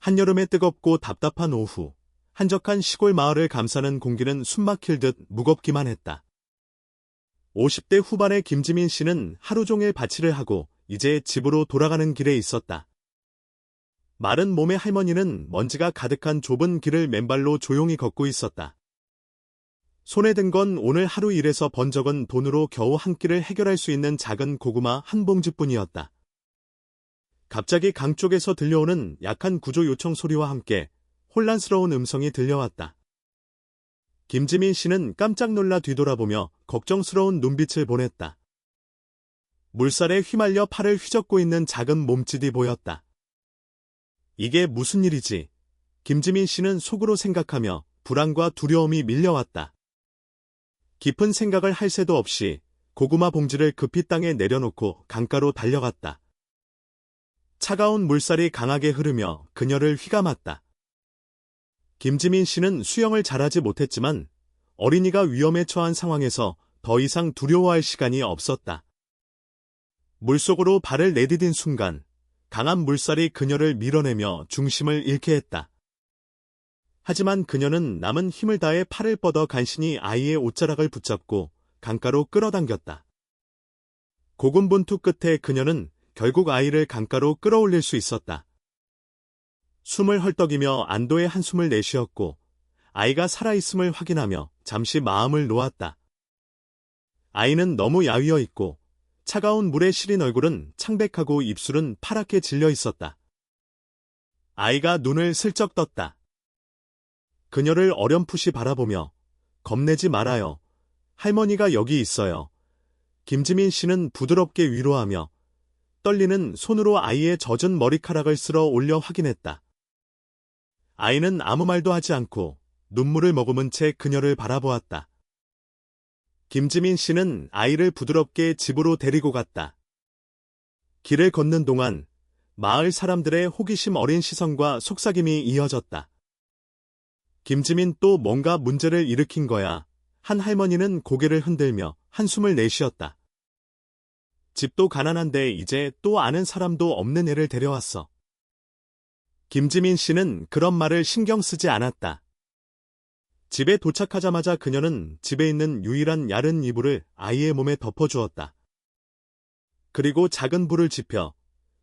한여름의 뜨겁고 답답한 오후, 한적한 시골 마을을 감싸는 공기는 숨막힐 듯 무겁기만 했다. 50대 후반의 김지민 씨는 하루 종일 밭일을 하고 이제 집으로 돌아가는 길에 있었다. 마른 몸의 할머니는 먼지가 가득한 좁은 길을 맨발로 조용히 걷고 있었다. 손에 든 건 오늘 하루 일해서 번 적은 돈으로 겨우 한 끼를 해결할 수 있는 작은 고구마 한 봉지뿐이었다. 갑자기 강 쪽에서 들려오는 약한 구조 요청 소리와 함께 혼란스러운 음성이 들려왔다. 김지민 씨는 깜짝 놀라 뒤돌아보며 걱정스러운 눈빛을 보냈다. 물살에 휘말려 팔을 휘젓고 있는 작은 몸짓이 보였다. 이게 무슨 일이지? 김지민 씨는 속으로 생각하며 불안과 두려움이 밀려왔다. 깊은 생각을 할 새도 없이 고구마 봉지를 급히 땅에 내려놓고 강가로 달려갔다. 차가운 물살이 강하게 흐르며 그녀를 휘감았다. 김지민 씨는 수영을 잘하지 못했지만 어린이가 위험에 처한 상황에서 더 이상 두려워할 시간이 없었다. 물속으로 발을 내디딘 순간 강한 물살이 그녀를 밀어내며 중심을 잃게 했다. 하지만 그녀는 남은 힘을 다해 팔을 뻗어 간신히 아이의 옷자락을 붙잡고 강가로 끌어당겼다. 고군분투 끝에 그녀는 결국 아이를 강가로 끌어올릴 수 있었다. 숨을 헐떡이며 안도의 한숨을 내쉬었고 아이가 살아있음을 확인하며 잠시 마음을 놓았다. 아이는 너무 야위어 있고 차가운 물에 시린 얼굴은 창백하고 입술은 파랗게 질려 있었다. 아이가 눈을 슬쩍 떴다. 그녀를 어렴풋이 바라보며 겁내지 말아요. 할머니가 여기 있어요. 김지민 씨는 부드럽게 위로하며 떨리는 손으로 아이의 젖은 머리카락을 쓸어 올려 확인했다. 아이는 아무 말도 하지 않고 눈물을 머금은 채 그녀를 바라보았다. 김지민 씨는 아이를 부드럽게 집으로 데리고 갔다. 길을 걷는 동안 마을 사람들의 호기심 어린 시선과 속삭임이 이어졌다. 김지민 또 뭔가 문제를 일으킨 거야. 한 할머니는 고개를 흔들며 한숨을 내쉬었다. 집도 가난한데 이제 또 아는 사람도 없는 애를 데려왔어. 김지민 씨는 그런 말을 신경 쓰지 않았다. 집에 도착하자마자 그녀는 집에 있는 유일한 야른 이불을 아이의 몸에 덮어주었다. 그리고 작은 불을 지펴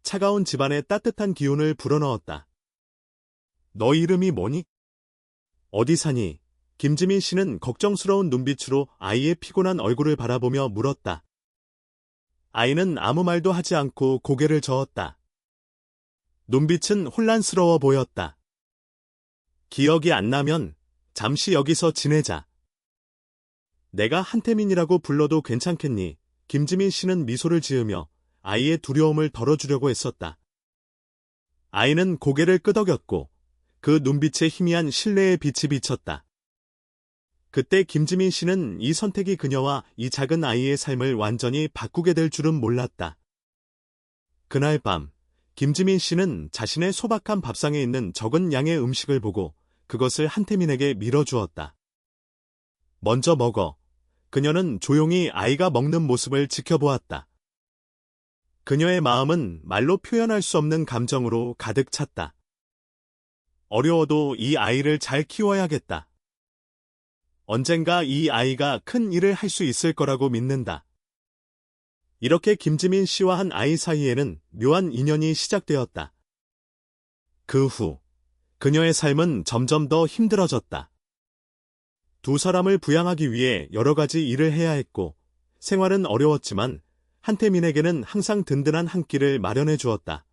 차가운 집안에 따뜻한 기운을 불어넣었다. 너 이름이 뭐니? 어디 사니? 김지민 씨는 걱정스러운 눈빛으로 아이의 피곤한 얼굴을 바라보며 물었다. 아이는 아무 말도 하지 않고 고개를 저었다. 눈빛은 혼란스러워 보였다. 기억이 안 나면 잠시 여기서 지내자. 내가 한태민이라고 불러도 괜찮겠니? 김지민 씨는 미소를 지으며 아이의 두려움을 덜어주려고 했었다. 아이는 고개를 끄덕였고 그 눈빛에 희미한 신뢰의 빛이 비쳤다. 그때 김지민 씨는 이 선택이 그녀와 이 작은 아이의 삶을 완전히 바꾸게 될 줄은 몰랐다. 그날 밤, 김지민 씨는 자신의 소박한 밥상에 있는 적은 양의 음식을 보고 그것을 한태민에게 밀어주었다. 먼저 먹어. 그녀는 조용히 아이가 먹는 모습을 지켜보았다. 그녀의 마음은 말로 표현할 수 없는 감정으로 가득 찼다. 어려워도 이 아이를 잘 키워야겠다. 언젠가 이 아이가 큰 일을 할 수 있을 거라고 믿는다. 이렇게 김지민 씨와 한 아이 사이에는 묘한 인연이 시작되었다. 그 후 그녀의 삶은 점점 더 힘들어졌다. 두 사람을 부양하기 위해 여러 가지 일을 해야 했고 생활은 어려웠지만 한태민에게는 항상 든든한 한 끼를 마련해 주었다.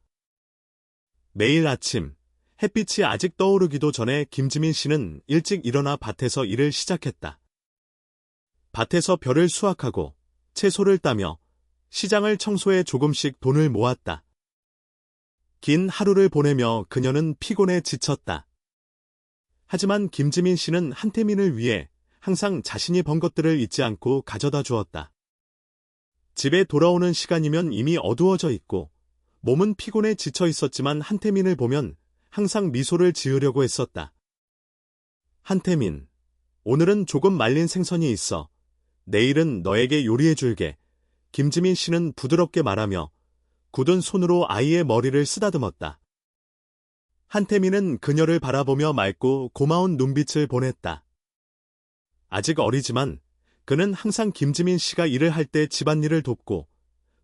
매일 아침 햇빛이 아직 떠오르기도 전에 김지민 씨는 일찍 일어나 밭에서 일을 시작했다. 밭에서 벼를 수확하고 채소를 따며 시장을 청소해 조금씩 돈을 모았다. 긴 하루를 보내며 그녀는 피곤해 지쳤다. 하지만 김지민 씨는 한태민을 위해 항상 자신이 번 것들을 잊지 않고 가져다 주었다. 집에 돌아오는 시간이면 이미 어두워져 있고 몸은 피곤해 지쳐 있었지만 한태민을 보면 항상 미소를 지으려고 했었다. 한태민, 오늘은 조금 말린 생선이 있어. 내일은 너에게 요리해 줄게. 김지민 씨는 부드럽게 말하며 굳은 손으로 아이의 머리를 쓰다듬었다. 한태민은 그녀를 바라보며 맑고 고마운 눈빛을 보냈다. 아직 어리지만 그는 항상 김지민 씨가 일을 할 때 집안일을 돕고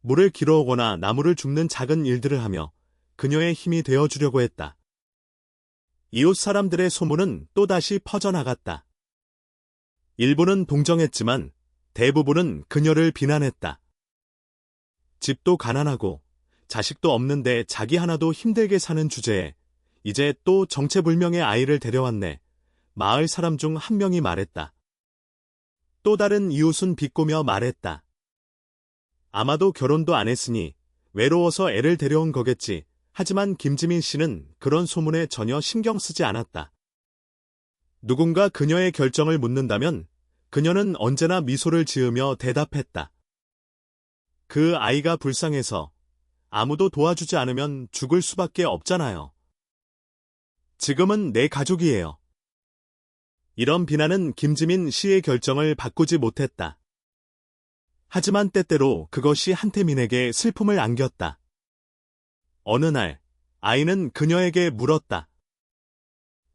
물을 길어오거나 나무를 줍는 작은 일들을 하며 그녀의 힘이 되어주려고 했다. 이웃 사람들의 소문은 또다시 퍼져나갔다. 일부는 동정했지만 대부분은 그녀를 비난했다. 집도 가난하고 자식도 없는데 자기 하나도 힘들게 사는 주제에 이제 또 정체불명의 아이를 데려왔네. 마을 사람 중 한 명이 말했다. 또 다른 이웃은 비꼬며 말했다. 아마도 결혼도 안 했으니 외로워서 애를 데려온 거겠지. 하지만 김지민 씨는 그런 소문에 전혀 신경 쓰지 않았다. 누군가 그녀의 결정을 묻는다면 그녀는 언제나 미소를 지으며 대답했다. 그 아이가 불쌍해서 아무도 도와주지 않으면 죽을 수밖에 없잖아요. 지금은 내 가족이에요. 이런 비난은 김지민 씨의 결정을 바꾸지 못했다. 하지만 때때로 그것이 한태민에게 슬픔을 안겼다. 어느 날 아이는 그녀에게 물었다.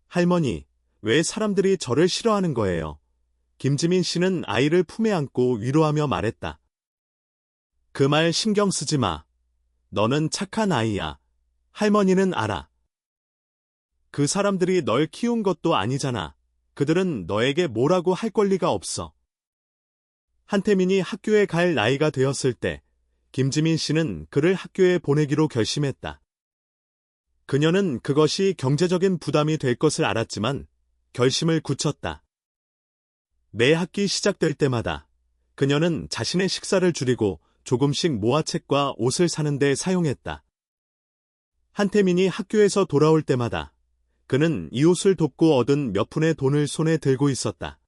할머니, 왜 사람들이 저를 싫어하는 거예요? 김지민 씨는 아이를 품에 안고 위로하며 말했다. 그 말 신경 쓰지 마. 너는 착한 아이야. 할머니는 알아. 그 사람들이 널 키운 것도 아니잖아. 그들은 너에게 뭐라고 할 권리가 없어. 한태민이 학교에 갈 나이가 되었을 때 김지민 씨는 그를 학교에 보내기로 결심했다. 그녀는 그것이 경제적인 부담이 될 것을 알았지만 결심을 굳혔다. 매 학기 시작될 때마다 그녀는 자신의 식사를 줄이고 조금씩 모아 책과 옷을 사는 데 사용했다. 한태민이 학교에서 돌아올 때마다 그는 이웃을 돕고 얻은 몇 푼의 돈을 손에 들고 있었다.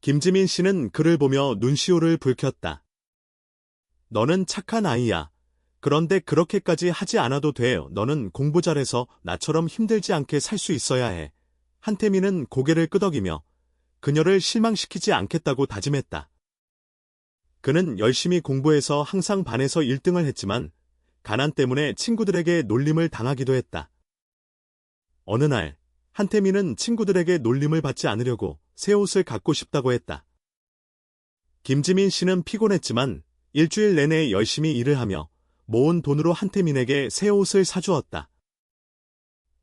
김지민 씨는 그를 보며 눈시울을 붉혔다. 너는 착한 아이야. 그런데 그렇게까지 하지 않아도 돼. 너는 공부 잘해서 나처럼 힘들지 않게 살 수 있어야 해. 한태민은 고개를 끄덕이며 그녀를 실망시키지 않겠다고 다짐했다. 그는 열심히 공부해서 항상 반에서 1등을 했지만 가난 때문에 친구들에게 놀림을 당하기도 했다. 어느 날 한태민은 친구들에게 놀림을 받지 않으려고 새 옷을 갖고 싶다고 했다. 김지민 씨는 피곤했지만 일주일 내내 열심히 일을 하며 모은 돈으로 한태민에게 새 옷을 사주었다.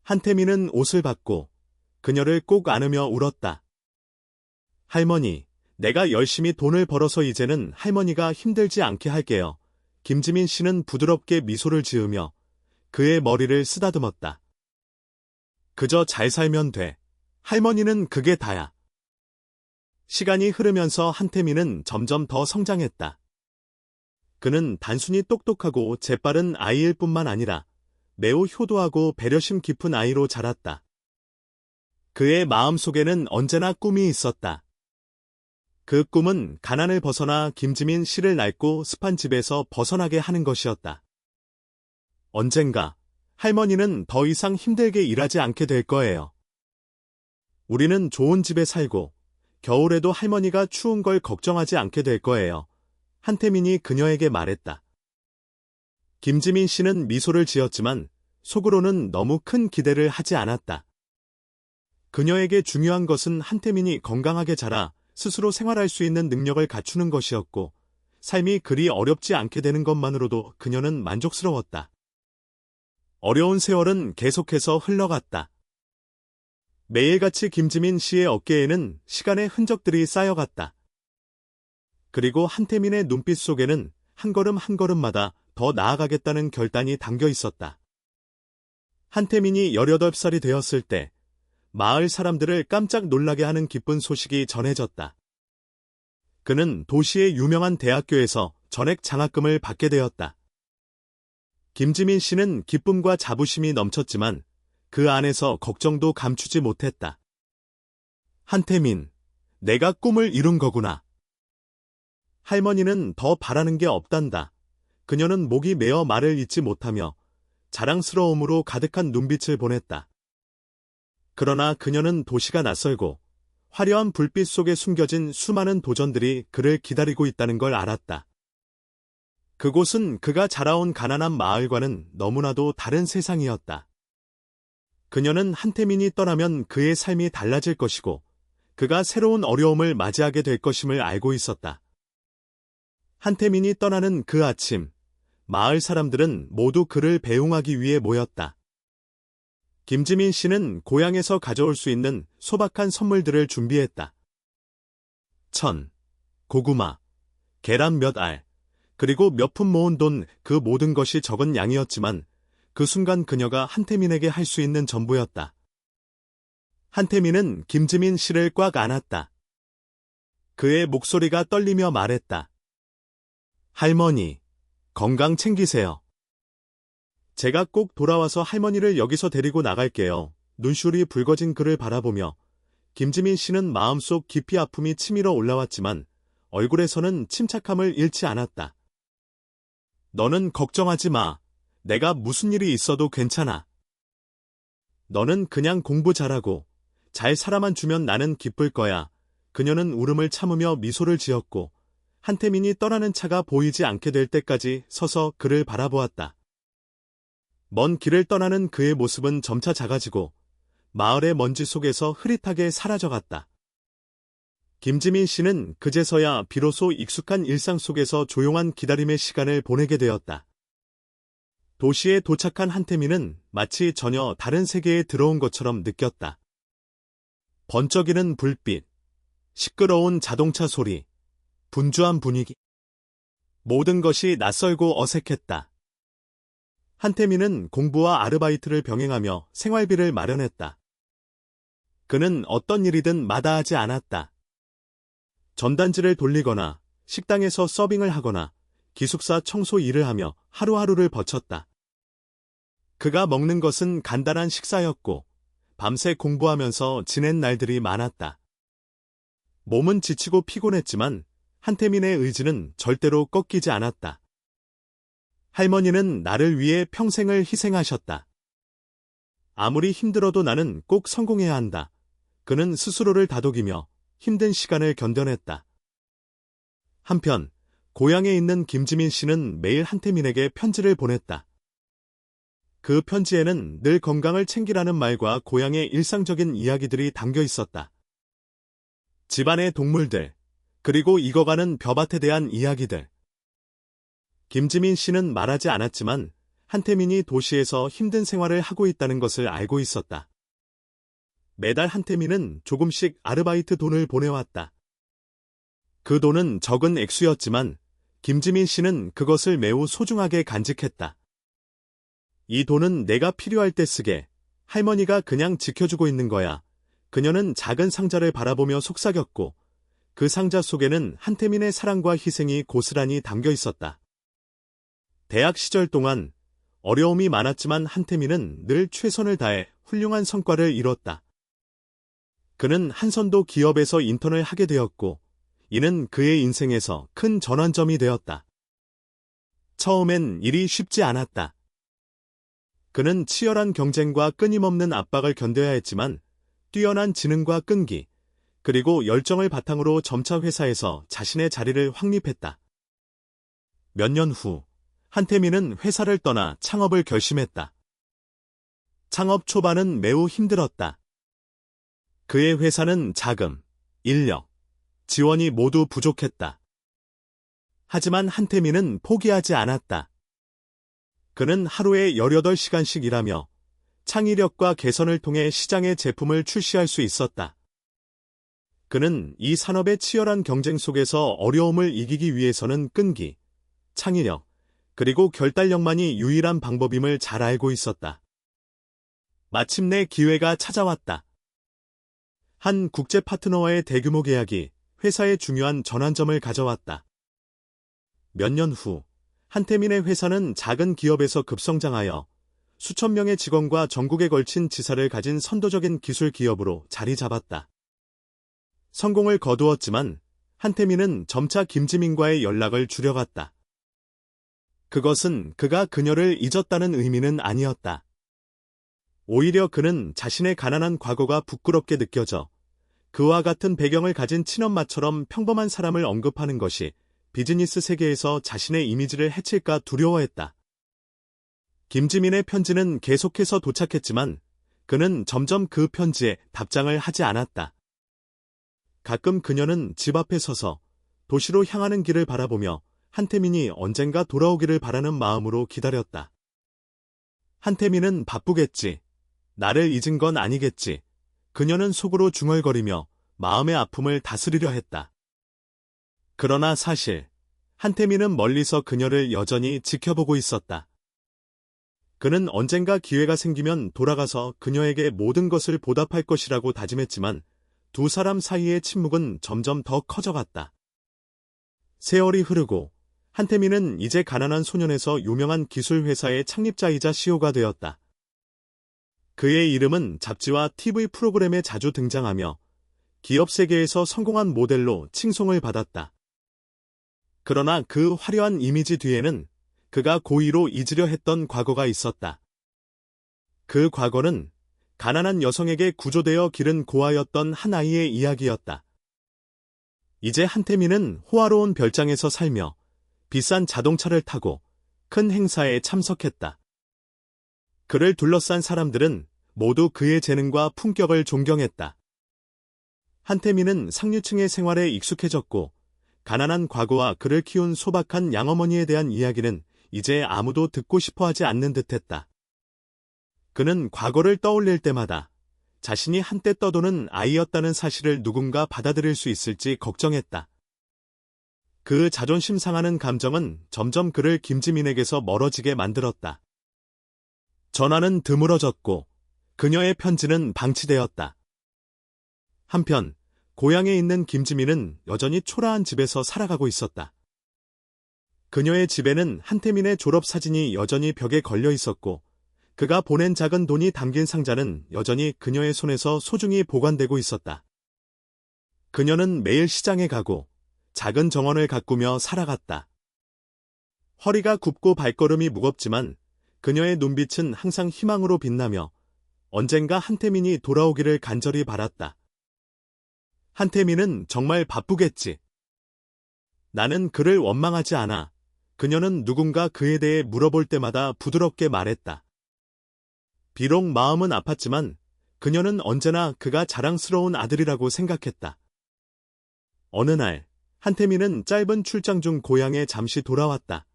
한태민은 옷을 받고 그녀를 꼭 안으며 울었다. 할머니, 내가 열심히 돈을 벌어서 이제는 할머니가 힘들지 않게 할게요. 김지민 씨는 부드럽게 미소를 지으며 그의 머리를 쓰다듬었다. 그저 잘 살면 돼. 할머니는 그게 다야. 시간이 흐르면서 한태민은 점점 더 성장했다. 그는 단순히 똑똑하고 재빠른 아이일 뿐만 아니라 매우 효도하고 배려심 깊은 아이로 자랐다. 그의 마음속에는 언제나 꿈이 있었다. 그 꿈은 가난을 벗어나 김지민 씨를 낡고 습한 집에서 벗어나게 하는 것이었다. 언젠가 할머니는 더 이상 힘들게 일하지 않게 될 거예요. 우리는 좋은 집에 살고 겨울에도 할머니가 추운 걸 걱정하지 않게 될 거예요. 한태민이 그녀에게 말했다. 김지민 씨는 미소를 지었지만 속으로는 너무 큰 기대를 하지 않았다. 그녀에게 중요한 것은 한태민이 건강하게 자라 스스로 생활할 수 있는 능력을 갖추는 것이었고 삶이 그리 어렵지 않게 되는 것만으로도 그녀는 만족스러웠다. 어려운 세월은 계속해서 흘러갔다. 매일같이 김지민 씨의 어깨에는 시간의 흔적들이 쌓여갔다. 그리고 한태민의 눈빛 속에는 한 걸음 한 걸음마다 더 나아가겠다는 결단이 담겨 있었다. 한태민이 18살이 되었을 때 마을 사람들을 깜짝 놀라게 하는 기쁜 소식이 전해졌다. 그는 도시의 유명한 대학교에서 전액 장학금을 받게 되었다. 김지민 씨는 기쁨과 자부심이 넘쳤지만 그 안에서 걱정도 감추지 못했다. 한태민, 내가 꿈을 이룬 거구나. 할머니는 더 바라는 게 없단다. 그녀는 목이 메어 말을 잇지 못하며 자랑스러움으로 가득한 눈빛을 보냈다. 그러나 그녀는 도시가 낯설고 화려한 불빛 속에 숨겨진 수많은 도전들이 그를 기다리고 있다는 걸 알았다. 그곳은 그가 자라온 가난한 마을과는 너무나도 다른 세상이었다. 그녀는 한태민이 떠나면 그의 삶이 달라질 것이고 그가 새로운 어려움을 맞이하게 될 것임을 알고 있었다. 한태민이 떠나는 그 아침, 마을 사람들은 모두 그를 배웅하기 위해 모였다. 김지민 씨는 고향에서 가져올 수 있는 소박한 선물들을 준비했다. 천, 고구마, 계란 몇 알, 그리고 몇 푼 모은 돈, 그 모든 것이 적은 양이었지만 그 순간 그녀가 한태민에게 할 수 있는 전부였다. 한태민은 김지민 씨를 꽉 안았다. 그의 목소리가 떨리며 말했다. 할머니, 건강 챙기세요. 제가 꼭 돌아와서 할머니를 여기서 데리고 나갈게요. 눈시울이 붉어진 그를 바라보며 김지민 씨는 마음속 깊이 아픔이 치밀어 올라왔지만 얼굴에서는 침착함을 잃지 않았다. 너는 걱정하지 마. 내가 무슨 일이 있어도 괜찮아. 너는 그냥 공부 잘하고 잘 살아만 주면 나는 기쁠 거야. 그녀는 울음을 참으며 미소를 지었고 한태민이 떠나는 차가 보이지 않게 될 때까지 서서 그를 바라보았다. 먼 길을 떠나는 그의 모습은 점차 작아지고 마을의 먼지 속에서 흐릿하게 사라져갔다. 김지민 씨는 그제서야 비로소 익숙한 일상 속에서 조용한 기다림의 시간을 보내게 되었다. 도시에 도착한 한태민은 마치 전혀 다른 세계에 들어온 것처럼 느꼈다. 번쩍이는 불빛, 시끄러운 자동차 소리, 분주한 분위기. 모든 것이 낯설고 어색했다. 한태민은 공부와 아르바이트를 병행하며 생활비를 마련했다. 그는 어떤 일이든 마다하지 않았다. 전단지를 돌리거나 식당에서 서빙을 하거나 기숙사 청소 일을 하며 하루하루를 버텼다. 그가 먹는 것은 간단한 식사였고 밤새 공부하면서 지낸 날들이 많았다. 몸은 지치고 피곤했지만 한태민의 의지는 절대로 꺾이지 않았다. 할머니는 나를 위해 평생을 희생하셨다. 아무리 힘들어도 나는 꼭 성공해야 한다. 그는 스스로를 다독이며 힘든 시간을 견뎌냈다. 한편 고향에 있는 김지민 씨는 매일 한태민에게 편지를 보냈다. 그 편지에는 늘 건강을 챙기라는 말과 고향의 일상적인 이야기들이 담겨 있었다. 집안의 동물들, 그리고 익어가는 벼밭에 대한 이야기들. 김지민 씨는 말하지 않았지만 한태민이 도시에서 힘든 생활을 하고 있다는 것을 알고 있었다. 매달 한태민은 조금씩 아르바이트 돈을 보내왔다. 그 돈은 적은 액수였지만 김지민 씨는 그것을 매우 소중하게 간직했다. 이 돈은 내가 필요할 때 쓰게. 할머니가 그냥 지켜주고 있는 거야. 그녀는 작은 상자를 바라보며 속삭였고 그 상자 속에는 한태민의 사랑과 희생이 고스란히 담겨 있었다. 대학 시절 동안 어려움이 많았지만 한태민은 늘 최선을 다해 훌륭한 성과를 이뤘다. 그는 한선도 기업에서 인턴을 하게 되었고 이는 그의 인생에서 큰 전환점이 되었다. 처음엔 일이 쉽지 않았다. 그는 치열한 경쟁과 끊임없는 압박을 견뎌야 했지만 뛰어난 지능과 끈기, 그리고 열정을 바탕으로 점차 회사에서 자신의 자리를 확립했다. 몇 년 후, 한태민은 회사를 떠나 창업을 결심했다. 창업 초반은 매우 힘들었다. 그의 회사는 자금, 인력, 지원이 모두 부족했다. 하지만 한태민은 포기하지 않았다. 그는 하루에 18시간씩 일하며 창의력과 개선을 통해 시장에 제품을 출시할 수 있었다. 그는 이 산업의 치열한 경쟁 속에서 어려움을 이기기 위해서는 끈기, 창의력, 그리고 결단력만이 유일한 방법임을 잘 알고 있었다. 마침내 기회가 찾아왔다. 한 국제 파트너와의 대규모 계약이 회사에 중요한 전환점을 가져왔다. 몇 년 후, 한태민의 회사는 작은 기업에서 급성장하여 수천 명의 직원과 전국에 걸친 지사를 가진 선도적인 기술 기업으로 자리 잡았다. 성공을 거두었지만 한태민은 점차 김지민과의 연락을 줄여갔다. 그것은 그가 그녀를 잊었다는 의미는 아니었다. 오히려 그는 자신의 가난한 과거가 부끄럽게 느껴져 그와 같은 배경을 가진 친엄마처럼 평범한 사람을 언급하는 것이 비즈니스 세계에서 자신의 이미지를 해칠까 두려워했다. 김지민의 편지는 계속해서 도착했지만 그는 점점 그 편지에 답장을 하지 않았다. 가끔 그녀는 집 앞에 서서 도시로 향하는 길을 바라보며 한태민이 언젠가 돌아오기를 바라는 마음으로 기다렸다. 한태민은 바쁘겠지. 나를 잊은 건 아니겠지. 그녀는 속으로 중얼거리며 마음의 아픔을 다스리려 했다. 그러나 사실 한태민은 멀리서 그녀를 여전히 지켜보고 있었다. 그는 언젠가 기회가 생기면 돌아가서 그녀에게 모든 것을 보답할 것이라고 다짐했지만 두 사람 사이의 침묵은 점점 더 커져갔다. 세월이 흐르고 한태민은 이제 가난한 소년에서 유명한 기술회사의 창립자이자 CEO가 되었다. 그의 이름은 잡지와 TV 프로그램에 자주 등장하며 기업 세계에서 성공한 모델로 칭송을 받았다. 그러나 그 화려한 이미지 뒤에는 그가 고의로 잊으려 했던 과거가 있었다. 그 과거는 가난한 여성에게 구조되어 기른 고아였던 한 아이의 이야기였다. 이제 한태민은 호화로운 별장에서 살며 비싼 자동차를 타고 큰 행사에 참석했다. 그를 둘러싼 사람들은 모두 그의 재능과 품격을 존경했다. 한태민은 상류층의 생활에 익숙해졌고 가난한 과거와 그를 키운 소박한 양어머니에 대한 이야기는 이제 아무도 듣고 싶어 하지 않는 듯했다. 그는 과거를 떠올릴 때마다 자신이 한때 떠도는 아이였다는 사실을 누군가 받아들일 수 있을지 걱정했다. 그 자존심 상하는 감정은 점점 그를 김지민에게서 멀어지게 만들었다. 전화는 드물어졌고 그녀의 편지는 방치되었다. 한편 고향에 있는 김지민은 여전히 초라한 집에서 살아가고 있었다. 그녀의 집에는 한태민의 졸업사진이 여전히 벽에 걸려 있었고 그가 보낸 작은 돈이 담긴 상자는 여전히 그녀의 손에서 소중히 보관되고 있었다. 그녀는 매일 시장에 가고 작은 정원을 가꾸며 살아갔다. 허리가 굽고 발걸음이 무겁지만 그녀의 눈빛은 항상 희망으로 빛나며 언젠가 한태민이 돌아오기를 간절히 바랐다. 한태민은 정말 바쁘겠지. 나는 그를 원망하지 않아. 그녀는 누군가 그에 대해 물어볼 때마다 부드럽게 말했다. 비록 마음은 아팠지만 그녀는 언제나 그가 자랑스러운 아들이라고 생각했다. 어느 날 한태민은 짧은 출장 중 고향에 잠시 돌아왔다.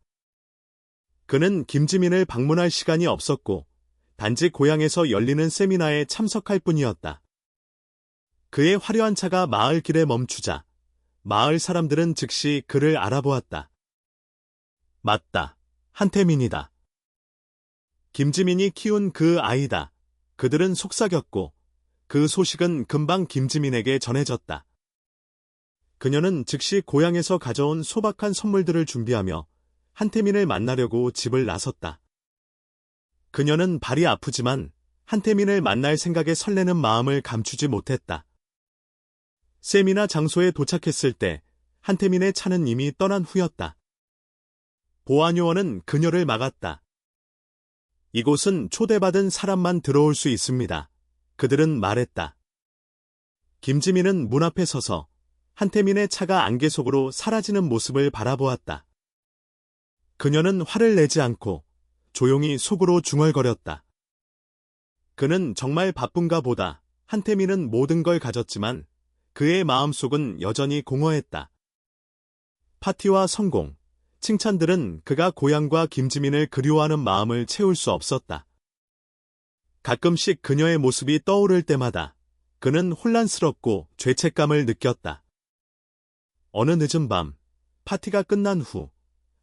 그는 김지민을 방문할 시간이 없었고 단지 고향에서 열리는 세미나에 참석할 뿐이었다. 그의 화려한 차가 마을 길에 멈추자 마을 사람들은 즉시 그를 알아보았다. 맞다. 한태민이다. 김지민이 키운 그 아이다. 그들은 속삭였고 그 소식은 금방 김지민에게 전해졌다. 그녀는 즉시 고향에서 가져온 소박한 선물들을 준비하며 한태민을 만나려고 집을 나섰다. 그녀는 발이 아프지만 한태민을 만날 생각에 설레는 마음을 감추지 못했다. 세미나 장소에 도착했을 때 한태민의 차는 이미 떠난 후였다. 보안요원은 그녀를 막았다. 이곳은 초대받은 사람만 들어올 수 있습니다. 그들은 말했다. 김지민은 문 앞에 서서 한태민의 차가 안개 속으로 사라지는 모습을 바라보았다. 그녀는 화를 내지 않고 조용히 속으로 중얼거렸다. 그는 정말 바쁜가 보다. 한태민은 모든 걸 가졌지만 그의 마음속은 여전히 공허했다. 파티와 성공, 칭찬들은 그가 고향과 김지민을 그리워하는 마음을 채울 수 없었다. 가끔씩 그녀의 모습이 떠오를 때마다 그는 혼란스럽고 죄책감을 느꼈다. 어느 늦은 밤, 파티가 끝난 후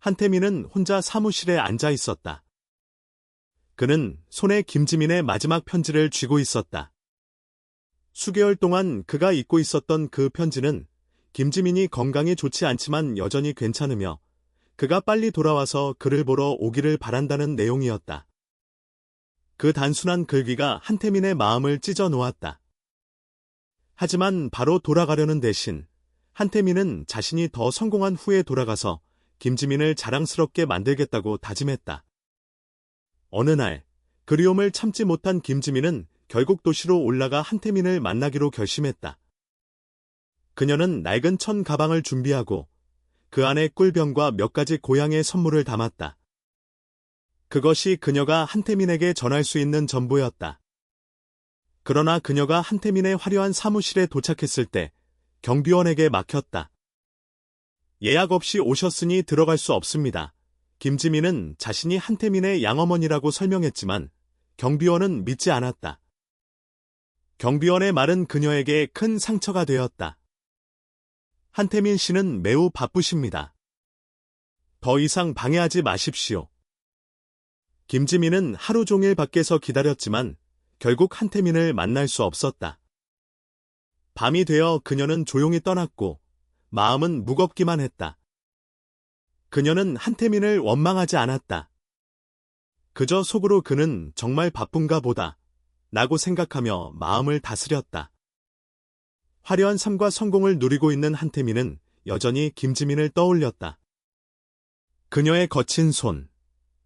한태민은 혼자 사무실에 앉아 있었다. 그는 손에 김지민의 마지막 편지를 쥐고 있었다. 수개월 동안 그가 잊고 있었던 그 편지는 김지민이 건강이 좋지 않지만 여전히 괜찮으며 그가 빨리 돌아와서 그를 보러 오기를 바란다는 내용이었다. 그 단순한 글귀가 한태민의 마음을 찢어 놓았다. 하지만 바로 돌아가려는 대신 한태민은 자신이 더 성공한 후에 돌아가서 김지민을 자랑스럽게 만들겠다고 다짐했다. 어느 날 그리움을 참지 못한 김지민은 결국 도시로 올라가 한태민을 만나기로 결심했다. 그녀는 낡은 천 가방을 준비하고 그 안에 꿀병과 몇 가지 고향의 선물을 담았다. 그것이 그녀가 한태민에게 전할 수 있는 전부였다. 그러나 그녀가 한태민의 화려한 사무실에 도착했을 때 경비원에게 막혔다. 예약 없이 오셨으니 들어갈 수 없습니다. 김지민은 자신이 한태민의 양어머니라고 설명했지만 경비원은 믿지 않았다. 경비원의 말은 그녀에게 큰 상처가 되었다. 한태민 씨는 매우 바쁘십니다. 더 이상 방해하지 마십시오. 김지민은 하루 종일 밖에서 기다렸지만 결국 한태민을 만날 수 없었다. 밤이 되어 그녀는 조용히 떠났고 마음은 무겁기만 했다. 그녀는 한태민을 원망하지 않았다. 그저 속으로 그는 정말 바쁜가 보다 라고 생각하며 마음을 다스렸다. 화려한 삶과 성공을 누리고 있는 한태민은 여전히 김지민을 떠올렸다. 그녀의 거친 손,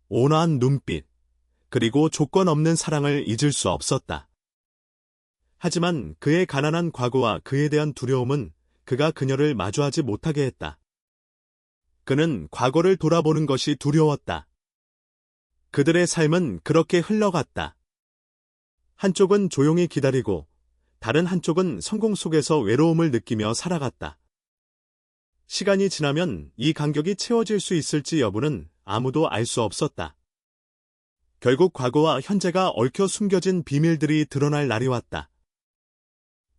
온화한 눈빛, 그리고 조건 없는 사랑을 잊을 수 없었다. 하지만 그의 가난한 과거와 그에 대한 두려움은 그가 그녀를 마주하지 못하게 했다. 그는 과거를 돌아보는 것이 두려웠다. 그들의 삶은 그렇게 흘러갔다. 한쪽은 조용히 기다리고 다른 한쪽은 성공 속에서 외로움을 느끼며 살아갔다. 시간이 지나면 이 간격이 채워질 수 있을지 여부는 아무도 알 수 없었다. 결국 과거와 현재가 얽혀 숨겨진 비밀들이 드러날 날이 왔다.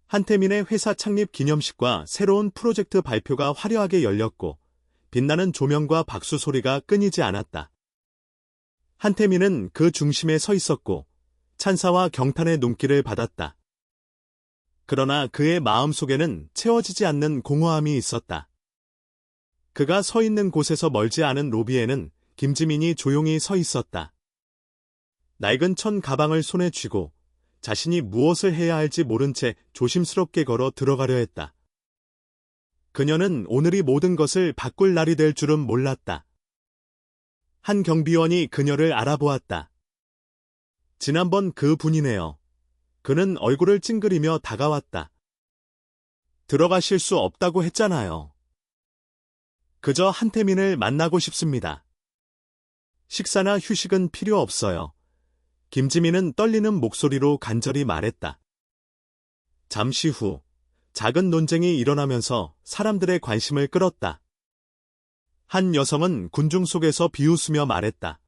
한태민의 회사 창립 기념식과 새로운 프로젝트 발표가 화려하게 열렸고 빛나는 조명과 박수 소리가 끊이지 않았다. 한태민은 그 중심에 서 있었고 찬사와 경탄의 눈길을 받았다. 그러나 그의 마음속에는 채워지지 않는 공허함이 있었다. 그가 서 있는 곳에서 멀지 않은 로비에는 김지민이 조용히 서 있었다. 낡은 천 가방을 손에 쥐고 자신이 무엇을 해야 할지 모른 채 조심스럽게 걸어 들어가려 했다. 그녀는 오늘이 모든 것을 바꿀 날이 될 줄은 몰랐다. 한 경비원이 그녀를 알아보았다. 지난번 그 분이네요. 그는 얼굴을 찡그리며 다가왔다. 들어가실 수 없다고 했잖아요. 그저 한태민을 만나고 싶습니다. 식사나 휴식은 필요 없어요. 김지민은 떨리는 목소리로 간절히 말했다. 잠시 후 작은 논쟁이 일어나면서 사람들의 관심을 끌었다. 한 여성은 군중 속에서 비웃으며 말했다.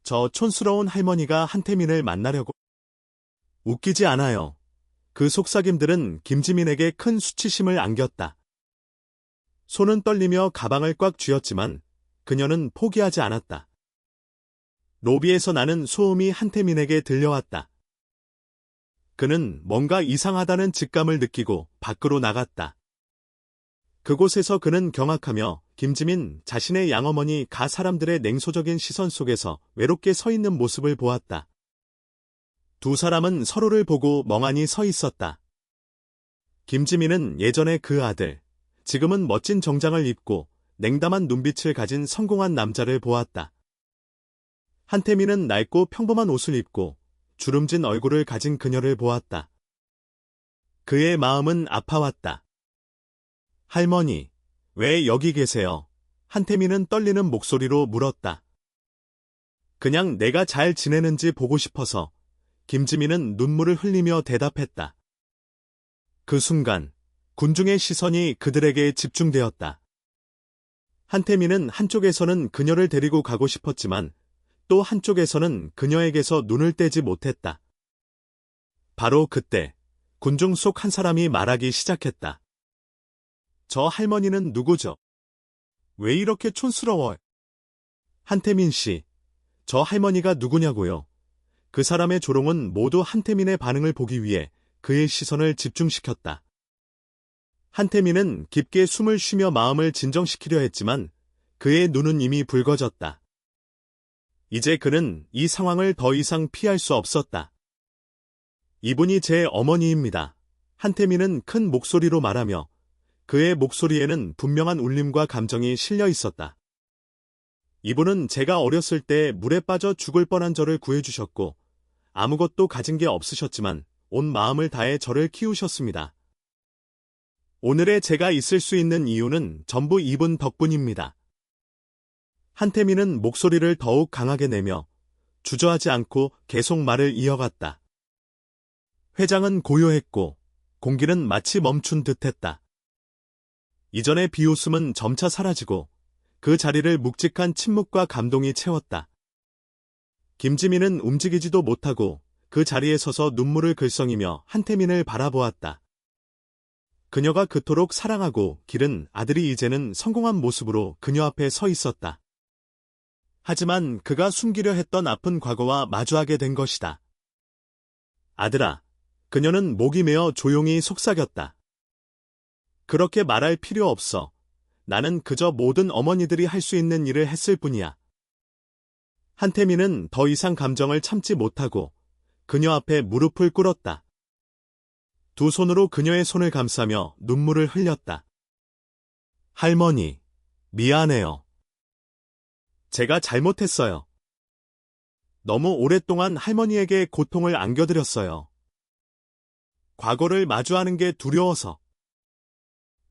저 촌스러운 할머니가 한태민을 만나려고. 웃기지 않아요. 그 속삭임들은 김지민에게 큰 수치심을 안겼다. 손은 떨리며 가방을 꽉 쥐었지만 그녀는 포기하지 않았다. 로비에서 나는 소음이 한태민에게 들려왔다. 그는 뭔가 이상하다는 직감을 느끼고 밖으로 나갔다. 그곳에서 그는 경악하며 김지민 자신의 양어머니 가 사람들의 냉소적인 시선 속에서 외롭게 서 있는 모습을 보았다. 두 사람은 서로를 보고 멍하니 서 있었다. 김지민은 예전에 그 아들, 지금은 멋진 정장을 입고 냉담한 눈빛을 가진 성공한 남자를 보았다. 한태민은 낡고 평범한 옷을 입고 주름진 얼굴을 가진 그녀를 보았다. 그의 마음은 아파왔다. 할머니, 왜 여기 계세요? 한태민은 떨리는 목소리로 물었다. 그냥 내가 잘 지내는지 보고 싶어서. 김지민은 눈물을 흘리며 대답했다. 그 순간 군중의 시선이 그들에게 집중되었다. 한태민은 한쪽에서는 그녀를 데리고 가고 싶었지만 또 한쪽에서는 그녀에게서 눈을 떼지 못했다. 바로 그때 군중 속 한 사람이 말하기 시작했다. 저 할머니는 누구죠? 왜 이렇게 촌스러워요? 한태민 씨, 저 할머니가 누구냐고요? 그 사람의 조롱은 모두 한태민의 반응을 보기 위해 그의 시선을 집중시켰다. 한태민은 깊게 숨을 쉬며 마음을 진정시키려 했지만 그의 눈은 이미 붉어졌다. 이제 그는 이 상황을 더 이상 피할 수 없었다. 이분이 제 어머니입니다. 한태민은 큰 목소리로 말하며 그의 목소리에는 분명한 울림과 감정이 실려 있었다. 이분은 제가 어렸을 때 물에 빠져 죽을 뻔한 저를 구해주셨고 아무것도 가진 게 없으셨지만 온 마음을 다해 저를 키우셨습니다. 오늘의 제가 있을 수 있는 이유는 전부 이분 덕분입니다. 한태민은 목소리를 더욱 강하게 내며 주저하지 않고 계속 말을 이어갔다. 회장은 고요했고 공기는 마치 멈춘 듯했다. 이전의 비웃음은 점차 사라지고 그 자리를 묵직한 침묵과 감동이 채웠다. 김지민은 움직이지도 못하고 그 자리에 서서 눈물을 글썽이며 한태민을 바라보았다. 그녀가 그토록 사랑하고 기른 아들이 이제는 성공한 모습으로 그녀 앞에 서 있었다. 하지만 그가 숨기려 했던 아픈 과거와 마주하게 된 것이다. 아들아, 그녀는 목이 메어 조용히 속삭였다. 그렇게 말할 필요 없어. 나는 그저 모든 어머니들이 할 수 있는 일을 했을 뿐이야. 한태민은 더 이상 감정을 참지 못하고 그녀 앞에 무릎을 꿇었다. 두 손으로 그녀의 손을 감싸며 눈물을 흘렸다. 할머니, 미안해요. 제가 잘못했어요. 너무 오랫동안 할머니에게 고통을 안겨드렸어요. 과거를 마주하는 게 두려워서.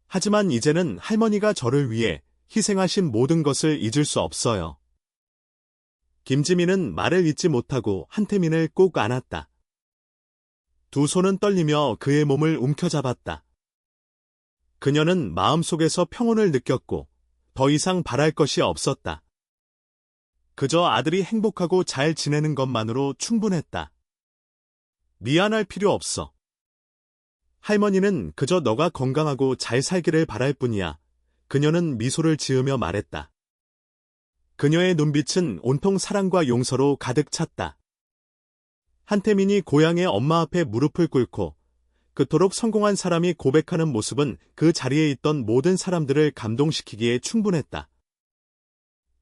하지만 이제는 할머니가 저를 위해 희생하신 모든 것을 잊을 수 없어요. 김지민은 말을 잇지 못하고 한태민을 꼭 안았다. 두 손은 떨리며 그의 몸을 움켜잡았다. 그녀는 마음속에서 평온을 느꼈고 더 이상 바랄 것이 없었다. 그저 아들이 행복하고 잘 지내는 것만으로 충분했다. 미안할 필요 없어. 할머니는 그저 너가 건강하고 잘 살기를 바랄 뿐이야. 그녀는 미소를 지으며 말했다. 그녀의 눈빛은 온통 사랑과 용서로 가득 찼다. 한태민이 고향의 엄마 앞에 무릎을 꿇고 그토록 성공한 사람이 고백하는 모습은 그 자리에 있던 모든 사람들을 감동시키기에 충분했다.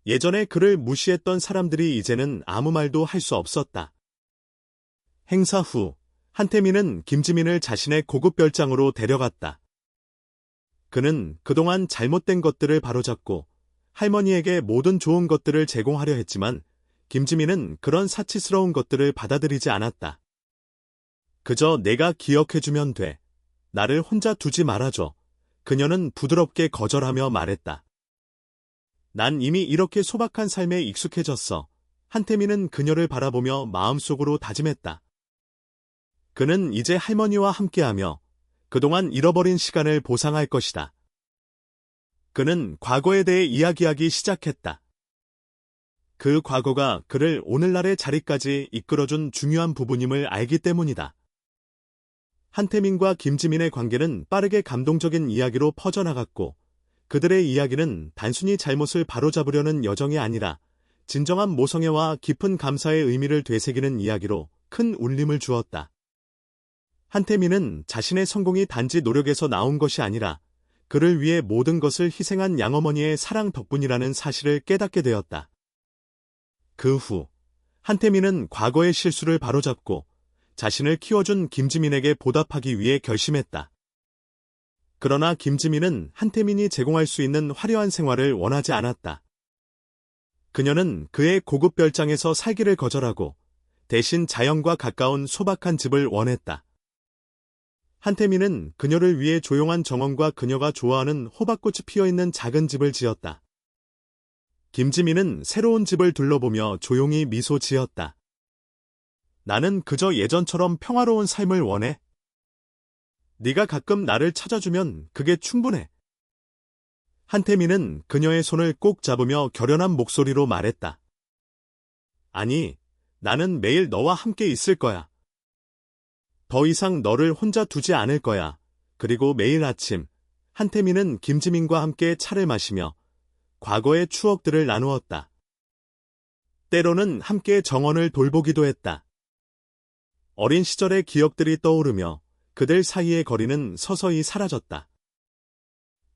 예전에 그를 무시했던 사람들이 이제는 아무 말도 할 수 없었다. 행사 후 한태민은 김지민을 자신의 고급 별장으로 데려갔다. 그는 그동안 잘못된 것들을 바로잡고 할머니에게 모든 좋은 것들을 제공하려 했지만 김지민은 그런 사치스러운 것들을 받아들이지 않았다. 그저 내가 기억해주면 돼. 나를 혼자 두지 말아줘. 그녀는 부드럽게 거절하며 말했다. 난 이미 이렇게 소박한 삶에 익숙해졌어. 한태민은 그녀를 바라보며 마음속으로 다짐했다. 그는 이제 할머니와 함께하며 그동안 잃어버린 시간을 보상할 것이다. 그는 과거에 대해 이야기하기 시작했다. 그 과거가 그를 오늘날의 자리까지 이끌어준 중요한 부분임을 알기 때문이다. 한태민과 김지민의 관계는 빠르게 감동적인 이야기로 퍼져나갔고 그들의 이야기는 단순히 잘못을 바로잡으려는 여정이 아니라 진정한 모성애와 깊은 감사의 의미를 되새기는 이야기로 큰 울림을 주었다. 한태민은 자신의 성공이 단지 노력에서 나온 것이 아니라 그를 위해 모든 것을 희생한 양어머니의 사랑 덕분이라는 사실을 깨닫게 되었다. 그 후 한태민은 과거의 실수를 바로잡고 자신을 키워준 김지민에게 보답하기 위해 결심했다. 그러나 김지민은 한태민이 제공할 수 있는 화려한 생활을 원하지 않았다. 그녀는 그의 고급 별장에서 살기를 거절하고 대신 자연과 가까운 소박한 집을 원했다. 한태민은 그녀를 위해 조용한 정원과 그녀가 좋아하는 호박꽃이 피어있는 작은 집을 지었다. 김지민은 새로운 집을 둘러보며 조용히 미소 지었다. 나는 그저 예전처럼 평화로운 삶을 원해. 네가 가끔 나를 찾아주면 그게 충분해. 한태민은 그녀의 손을 꼭 잡으며 결연한 목소리로 말했다. 아니, 나는 매일 너와 함께 있을 거야. 더 이상 너를 혼자 두지 않을 거야. 그리고 매일 아침, 한태민은 김지민과 함께 차를 마시며 과거의 추억들을 나누었다. 때로는 함께 정원을 돌보기도 했다. 어린 시절의 기억들이 떠오르며 그들 사이의 거리는 서서히 사라졌다.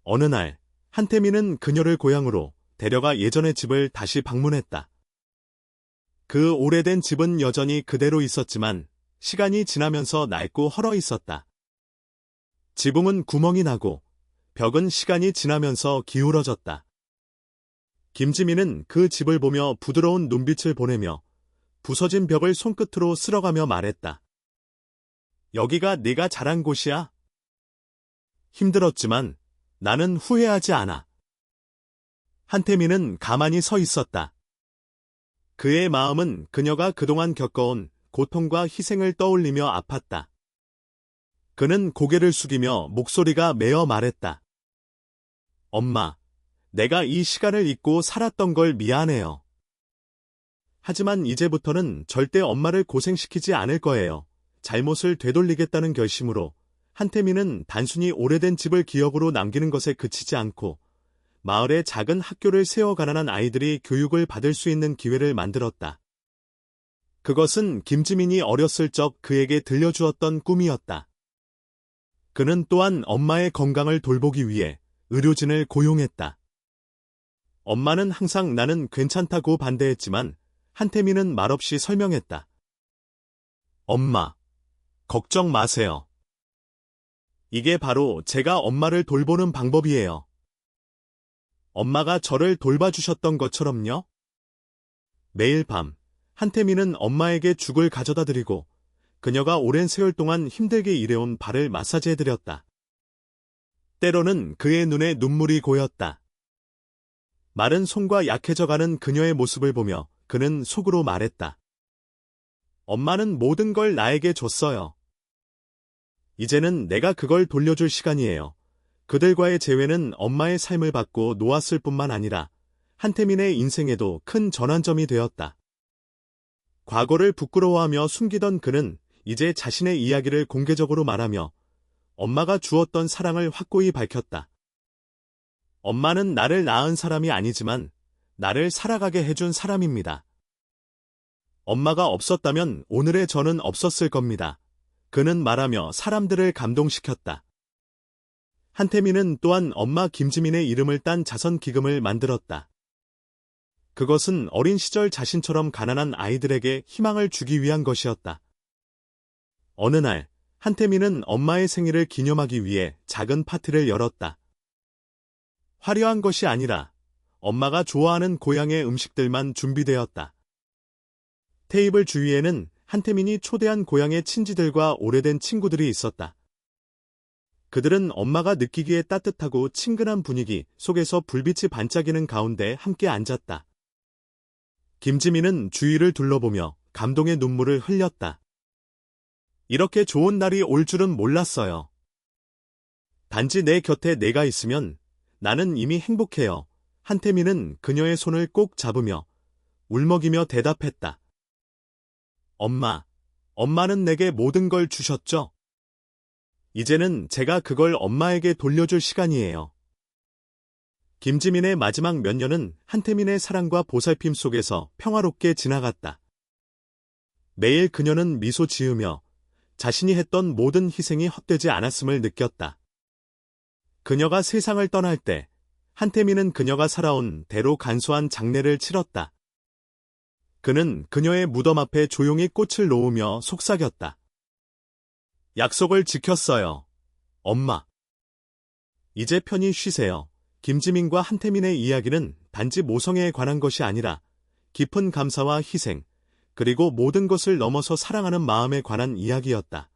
어느 날, 한태민은 그녀를 고향으로 데려가 예전의 집을 다시 방문했다. 그 오래된 집은 여전히 그대로 있었지만 시간이 지나면서 낡고 헐어 있었다. 지붕은 구멍이 나고 벽은 시간이 지나면서 기울어졌다. 김지민은 그 집을 보며 부드러운 눈빛을 보내며 부서진 벽을 손끝으로 쓸어가며 말했다. 여기가 네가 자란 곳이야? 힘들었지만 나는 후회하지 않아. 한태민은 가만히 서 있었다. 그의 마음은 그녀가 그동안 겪어온 고통과 희생을 떠올리며 아팠다. 그는 고개를 숙이며 목소리가 메어 말했다. 엄마, 내가 이 시간을 잊고 살았던 걸 미안해요. 하지만 이제부터는 절대 엄마를 고생시키지 않을 거예요. 잘못을 되돌리겠다는 결심으로 한태민은 단순히 오래된 집을 기억으로 남기는 것에 그치지 않고 마을에 작은 학교를 세워 가난한 아이들이 교육을 받을 수 있는 기회를 만들었다. 그것은 김지민이 어렸을 적 그에게 들려주었던 꿈이었다. 그는 또한 엄마의 건강을 돌보기 위해 의료진을 고용했다. 엄마는 항상 나는 괜찮다고 반대했지만 한태민은 말없이 설명했다. 엄마, 걱정 마세요. 이게 바로 제가 엄마를 돌보는 방법이에요. 엄마가 저를 돌봐주셨던 것처럼요. 매일 밤, 한태민은 엄마에게 죽을 가져다 드리고 그녀가 오랜 세월 동안 힘들게 일해온 발을 마사지해드렸다. 때로는 그의 눈에 눈물이 고였다. 마른 손과 약해져가는 그녀의 모습을 보며 그는 속으로 말했다. 엄마는 모든 걸 나에게 줬어요. 이제는 내가 그걸 돌려줄 시간이에요. 그들과의 재회는 엄마의 삶을 바꿔 놓았을 뿐만 아니라 한태민의 인생에도 큰 전환점이 되었다. 과거를 부끄러워하며 숨기던 그는 이제 자신의 이야기를 공개적으로 말하며 엄마가 주었던 사랑을 확고히 밝혔다. 엄마는 나를 낳은 사람이 아니지만 나를 살아가게 해준 사람입니다. 엄마가 없었다면 오늘의 저는 없었을 겁니다. 그는 말하며 사람들을 감동시켰다. 한태민은 또한 엄마 김지민의 이름을 딴 자선기금을 만들었다. 그것은 어린 시절 자신처럼 가난한 아이들에게 희망을 주기 위한 것이었다. 어느 날, 한태민은 엄마의 생일을 기념하기 위해 작은 파티를 열었다. 화려한 것이 아니라 엄마가 좋아하는 고향의 음식들만 준비되었다. 테이블 주위에는 한태민이 초대한 고향의 친지들과 오래된 친구들이 있었다. 그들은 엄마가 느끼기에 따뜻하고 친근한 분위기 속에서 불빛이 반짝이는 가운데 함께 앉았다. 김지민은 주위를 둘러보며 감동의 눈물을 흘렸다. 이렇게 좋은 날이 올 줄은 몰랐어요. 단지 내 곁에 내가 있으면 나는 이미 행복해요. 한태민은 그녀의 손을 꼭 잡으며 울먹이며 대답했다. 엄마, 엄마는 내게 모든 걸 주셨죠? 이제는 제가 그걸 엄마에게 돌려줄 시간이에요. 김지민의 마지막 몇 년은 한태민의 사랑과 보살핌 속에서 평화롭게 지나갔다. 매일 그녀는 미소 지으며 자신이 했던 모든 희생이 헛되지 않았음을 느꼈다. 그녀가 세상을 떠날 때 한태민은 그녀가 살아온 대로 간소한 장례를 치렀다. 그는 그녀의 무덤 앞에 조용히 꽃을 놓으며 속삭였다. 약속을 지켰어요. 엄마. 이제 편히 쉬세요. 김지민과 한태민의 이야기는 단지 모성애에 관한 것이 아니라 깊은 감사와 희생, 그리고 모든 것을 넘어서 사랑하는 마음에 관한 이야기였다.